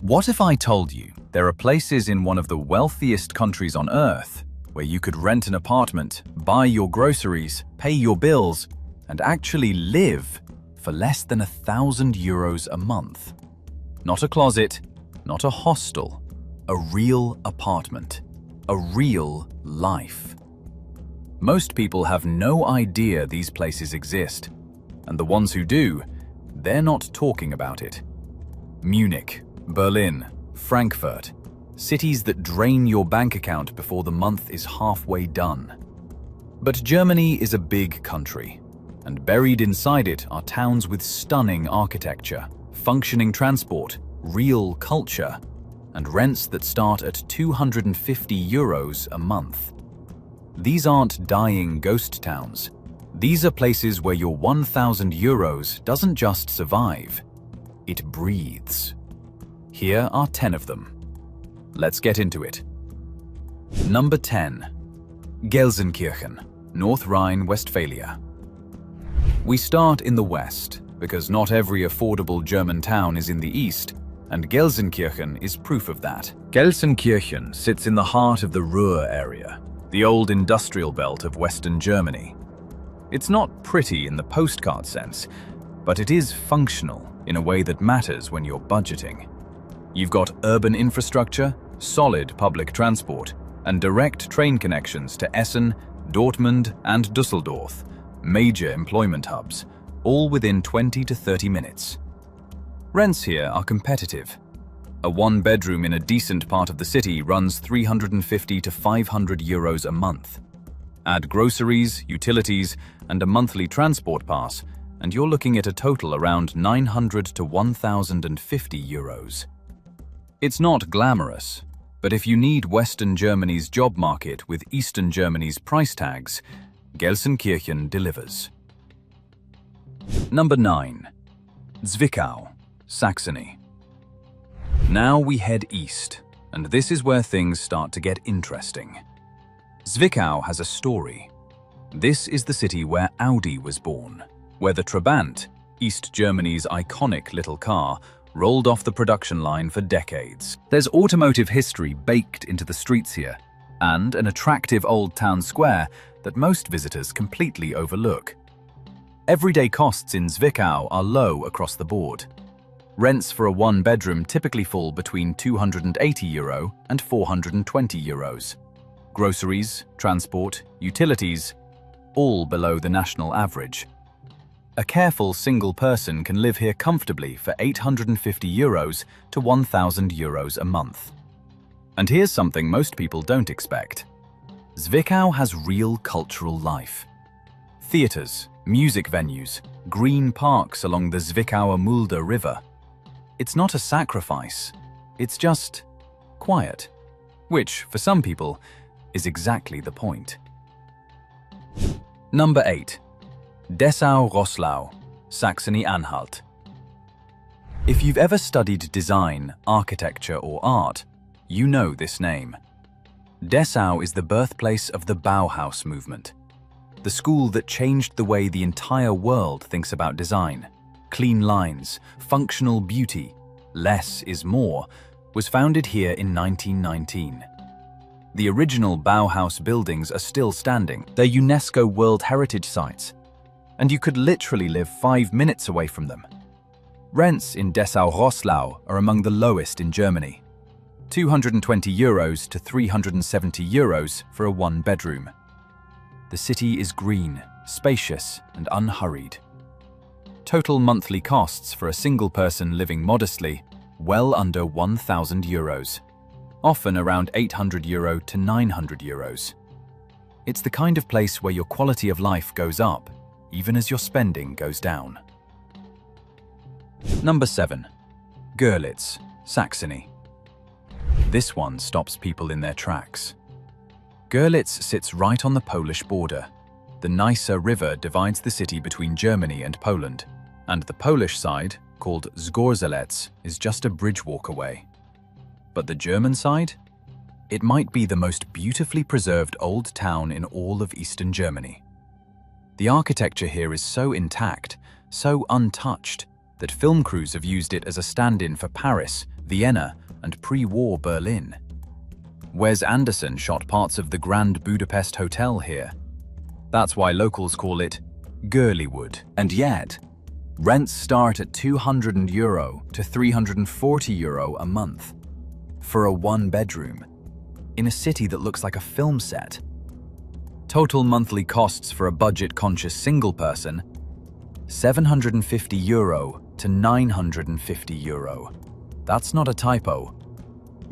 What if I told you there are places in one of the wealthiest countries on Earth where you could rent an apartment, buy your groceries, pay your bills, and actually live for less than €1,000 a month? Not a closet, not a hostel, a real apartment, a real life. Most people have no idea these places exist, and the ones who do, they're not talking about it. Munich, Berlin, Frankfurt, cities that drain your bank account before the month is halfway done. But Germany is a big country, and buried inside it are towns with stunning architecture, functioning transport, real culture, and rents that start at €250 a month. These aren't dying ghost towns. These are places where your €1,000 doesn't just survive, it breathes. Here are 10 of them. Let's get into it. Number 10. Gelsenkirchen, North Rhine-Westphalia. We start in the west, because not every affordable German town is in the east, and Gelsenkirchen is proof of that. Gelsenkirchen sits in the heart of the Ruhr area, the old industrial belt of Western Germany. It's not pretty in the postcard sense, but it is functional in a way that matters when you're budgeting. You've got urban infrastructure, solid public transport, and direct train connections to Essen, Dortmund, and Düsseldorf, major employment hubs, all within 20 to 30 minutes. Rents here are competitive. A one-bedroom in a decent part of the city runs €350 to €500 a month. Add groceries, utilities, and a monthly transport pass, and you're looking at a total around €900 to €1,050. It's not glamorous, but if you need Western Germany's job market with Eastern Germany's price tags, Gelsenkirchen delivers. Number 9. Zwickau, Saxony. Now we head east, and this is where things start to get interesting. Zwickau has a story. This is the city where Audi was born, where the Trabant, East Germany's iconic little car, rolled off the production line for decades. There's automotive history baked into the streets here, and an attractive old town square that most visitors completely overlook. Everyday costs in Zwickau are low across the board. Rents for a one-bedroom typically fall between €280 and €420. Groceries, transport, utilities, all below the national average. A careful single person can live here comfortably for €850 to €1,000 a month. And here's something most people don't expect. Zwickau has real cultural life. Theaters, music venues, green parks along the Zwickauer Mulde River. It's not a sacrifice, it's just quiet, which, for some people, is exactly the point. Number 8. Dessau-Rosslau, Saxony-Anhalt. If you've ever studied design, architecture, or art, you know this name. Dessau is the birthplace of the Bauhaus movement, the school that changed the way the entire world thinks about design. Clean lines, functional beauty, less is more, was founded here in 1919. The original Bauhaus buildings are still standing. They're UNESCO World Heritage Sites, and you could literally live 5 minutes away from them. Rents in Dessau-Rosslau are among the lowest in Germany. €220 to €370 for a one-bedroom. The city is green, spacious, and unhurried. Total monthly costs for a single person living modestly, well under €1,000, often around €800 to €900. It's the kind of place where your quality of life goes up, even as your spending goes down. Number 7. Görlitz, Saxony. This one stops people in their tracks. Görlitz sits right on the Polish border. The Neisse River divides the city between Germany and Poland, and the Polish side, called Zgorzelec, is just a bridge walk away. But the German side? It might be the most beautifully preserved old town in all of Eastern Germany. The architecture here is so intact, so untouched, that film crews have used it as a stand-in for Paris, Vienna, and pre-war Berlin. Wes Anderson shot parts of the Grand Budapest Hotel here. That's why locals call it Görlitz. And yet, rents start at €200 to €340 a month for a one-bedroom in a city that looks like a film set. Total monthly costs for a budget-conscious single person, €750 to €950. That's not a typo.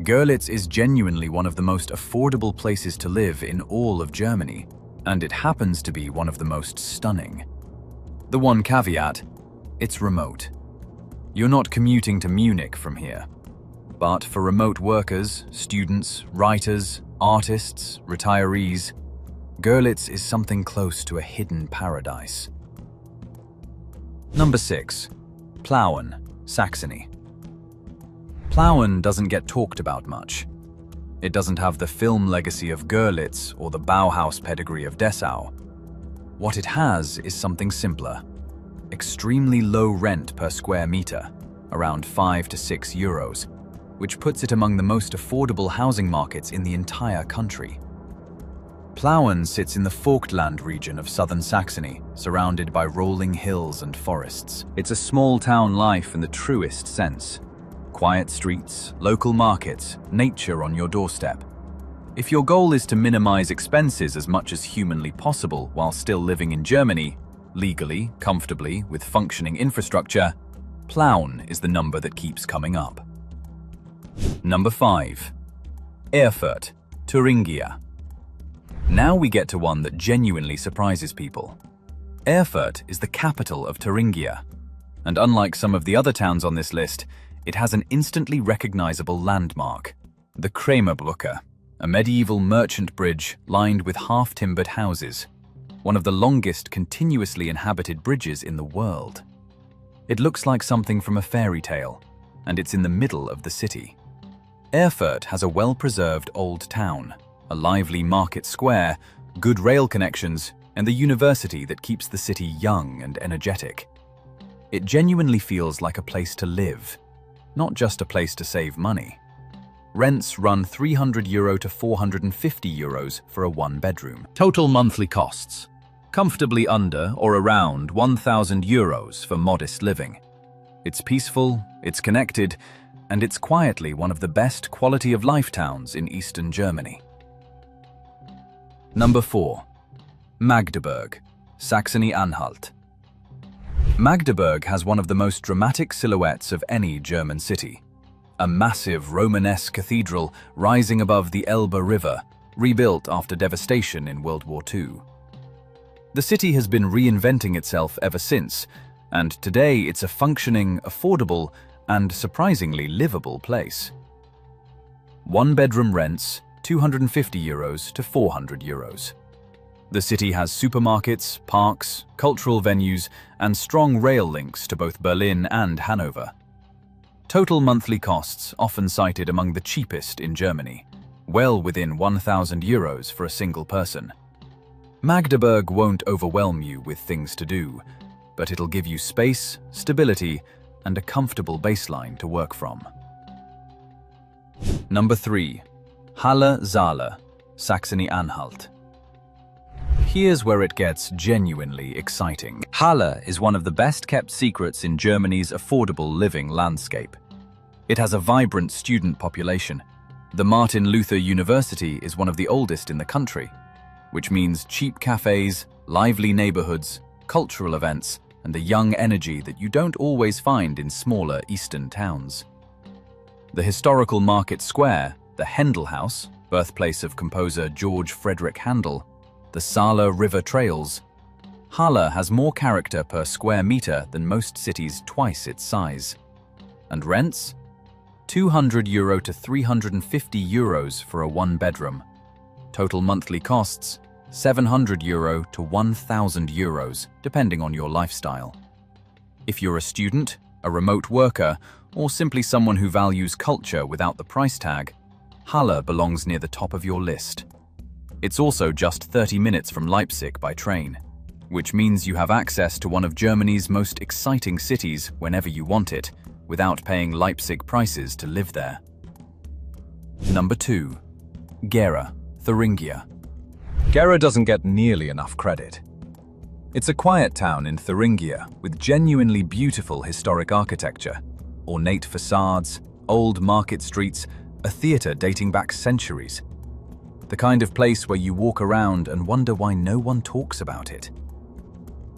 Görlitz is genuinely one of the most affordable places to live in all of Germany, and it happens to be one of the most stunning. The one caveat, it's remote. You're not commuting to Munich from here. But for remote workers, students, writers, artists, retirees, Görlitz is something close to a hidden paradise. Number 6. Plauen, Saxony. Plauen doesn't get talked about much. It doesn't have the film legacy of Görlitz or the Bauhaus pedigree of Dessau. What it has is something simpler. Extremely low rent per square meter, around €5 to €6, which puts it among the most affordable housing markets in the entire country. Plauen sits in the Vogtland region of southern Saxony, surrounded by rolling hills and forests. It's a small town life in the truest sense. Quiet streets, local markets, nature on your doorstep. If your goal is to minimize expenses as much as humanly possible while still living in Germany, legally, comfortably, with functioning infrastructure, Plauen is the number that keeps coming up. Number 5. Erfurt, Thuringia. Now we get to one that genuinely surprises people. Erfurt is the capital of Thuringia, and unlike some of the other towns on this list, it has an instantly recognizable landmark, the Kramerbrücke, a medieval merchant bridge lined with half-timbered houses, one of the longest continuously inhabited bridges in the world. It looks like something from a fairy tale, and it's in the middle of the city. Erfurt has a well-preserved old town, a lively market square, good rail connections, and the university that keeps the city young and energetic. It genuinely feels like a place to live, not just a place to save money. Rents run €300 to €450 for a one-bedroom. Total monthly costs, comfortably under or around €1,000 for modest living. It's peaceful, it's connected, and it's quietly one of the best quality-of-life towns in Eastern Germany. Number 4. Magdeburg, Saxony-Anhalt. Magdeburg has one of the most dramatic silhouettes of any German city. A massive Romanesque cathedral rising above the Elbe River, rebuilt after devastation in World War II. The city has been reinventing itself ever since, and today it's a functioning, affordable, and surprisingly livable place. One-bedroom rents, €250 to €400. The city has supermarkets, parks, cultural venues, and strong rail links to both Berlin and Hanover. Total monthly costs often cited among the cheapest in Germany, well within €1,000 for a single person. Magdeburg won't overwhelm you with things to do, but it'll give you space, stability, and a comfortable baseline to work from. Number 3. Halle, Saale, Saxony-Anhalt. Here's where it gets genuinely exciting. Halle is one of the best-kept secrets in Germany's affordable living landscape. It has a vibrant student population. The Martin Luther University is one of the oldest in the country, which means cheap cafes, lively neighborhoods, cultural events, and the young energy that you don't always find in smaller eastern towns. The historical market square, the Händel House, birthplace of composer George Frederick Handel, the Saale River trails. Halle has more character per square meter than most cities twice its size. And rents? €200 to €350 for a one-bedroom. Total monthly costs? €700 to €1,000, depending on your lifestyle. If you're a student, a remote worker, or simply someone who values culture without the price tag, Halle belongs near the top of your list. It's also just 30 minutes from Leipzig by train, which means you have access to one of Germany's most exciting cities whenever you want it, without paying Leipzig prices to live there. Number 2. Gera, Thuringia. Gera doesn't get nearly enough credit. It's a quiet town in Thuringia with genuinely beautiful historic architecture, ornate facades, old market streets, a theatre dating back centuries. The kind of place where you walk around and wonder why no one talks about it.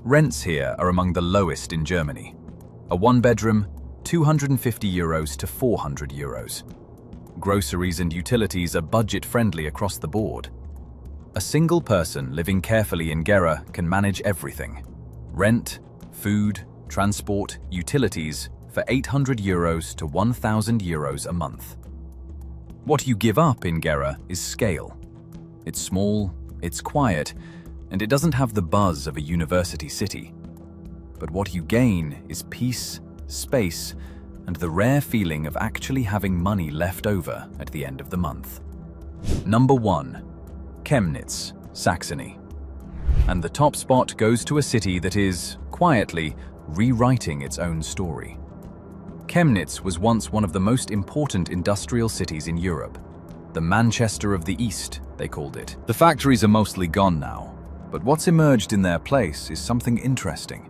Rents here are among the lowest in Germany. A one-bedroom, €250 to €400. Groceries and utilities are budget-friendly across the board. A single person living carefully in Gera can manage everything. Rent, food, transport, utilities for €800 to €1,000 a month. What you give up in Gera is scale. It's small, it's quiet, and it doesn't have the buzz of a university city. But what you gain is peace, space, and the rare feeling of actually having money left over at the end of the month. Number 1. Chemnitz, Saxony. And the top spot goes to a city that is, quietly, rewriting its own story. Chemnitz was once one of the most important industrial cities in Europe. The Manchester of the East, they called it. The factories are mostly gone now, but what's emerged in their place is something interesting.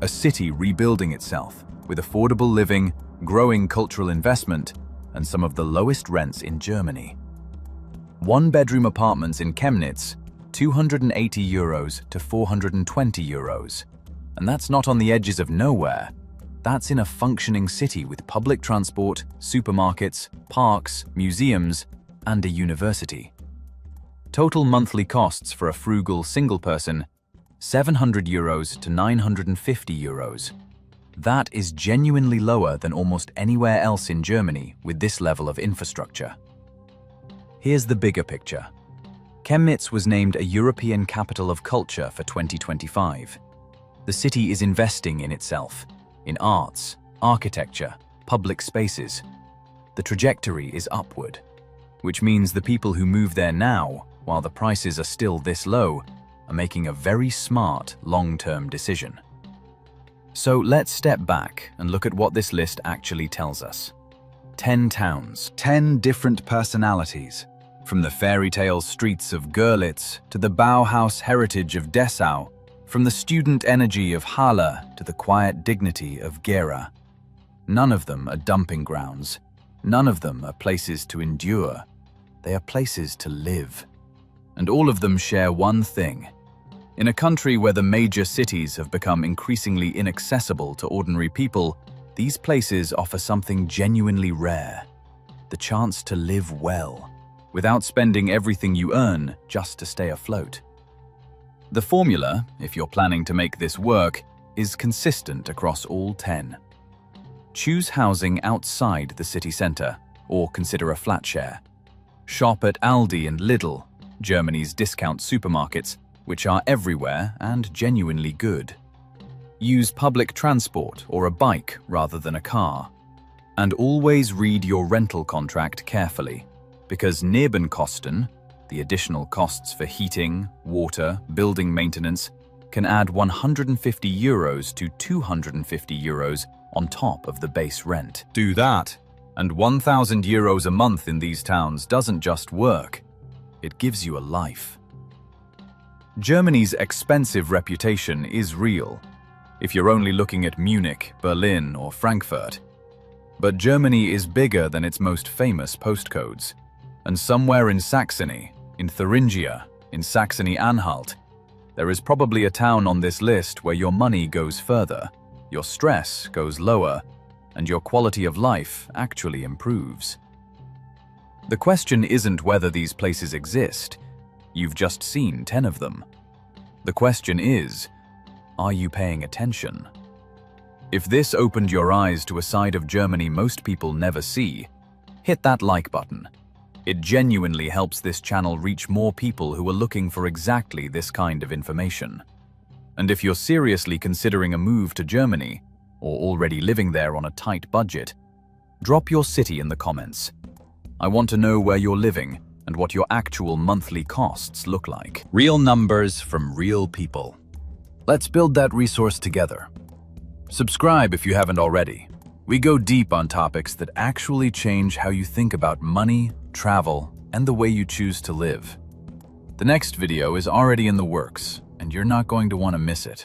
A city rebuilding itself, with affordable living, growing cultural investment, and some of the lowest rents in Germany. One-bedroom apartments in Chemnitz, €280 to €420. And that's not on the edges of nowhere. That's in a functioning city with public transport, supermarkets, parks, museums, and a university. Total monthly costs for a frugal single person, €700 to €950. That is genuinely lower than almost anywhere else in Germany with this level of infrastructure. Here's the bigger picture. Chemnitz was named a European Capital of Culture for 2025. The city is investing in itself, in arts, architecture, public spaces. The trajectory is upward, which means the people who move there now, while the prices are still this low, are making a very smart long-term decision. So let's step back and look at what this list actually tells us. 10 towns, 10 different personalities, from the fairy tale streets of Görlitz to the Bauhaus heritage of Dessau, from the student energy of Halle to the quiet dignity of Gera. None of them are dumping grounds. None of them are places to endure. They are places to live. And all of them share one thing. In a country where the major cities have become increasingly inaccessible to ordinary people, these places offer something genuinely rare: the chance to live well, without spending everything you earn just to stay afloat. The formula, if you're planning to make this work, is consistent across all 10. Choose housing outside the city center, or consider a flat share. Shop at Aldi and Lidl, Germany's discount supermarkets, which are everywhere and genuinely good. Use public transport or a bike rather than a car. And always read your rental contract carefully, because Nebenkosten, the additional costs for heating, water, building maintenance, can add €150 to €250 on top of the base rent. Do that, and €1,000 a month in these towns doesn't just work, it gives you a life. Germany's expensive reputation is real, if you're only looking at Munich, Berlin, or Frankfurt. But Germany is bigger than its most famous postcodes, and somewhere in Saxony, in Thuringia, in Saxony-Anhalt, there is probably a town on this list where your money goes further, your stress goes lower, and your quality of life actually improves. The question isn't whether these places exist. You've just seen 10 of them. The question is, are you paying attention? If this opened your eyes to a side of Germany most people never see, hit that like button. It genuinely helps this channel reach more people who are looking for exactly this kind of information. And if you're seriously considering a move to Germany, or already living there on a tight budget, drop your city in the comments. I want to know where you're living and what your actual monthly costs look like. Real numbers from real people. Let's build that resource together. Subscribe if you haven't already. We go deep on topics that actually change how you think about money, travel, and the way you choose to live. The next video is already in the works, and you're not going to want to miss it.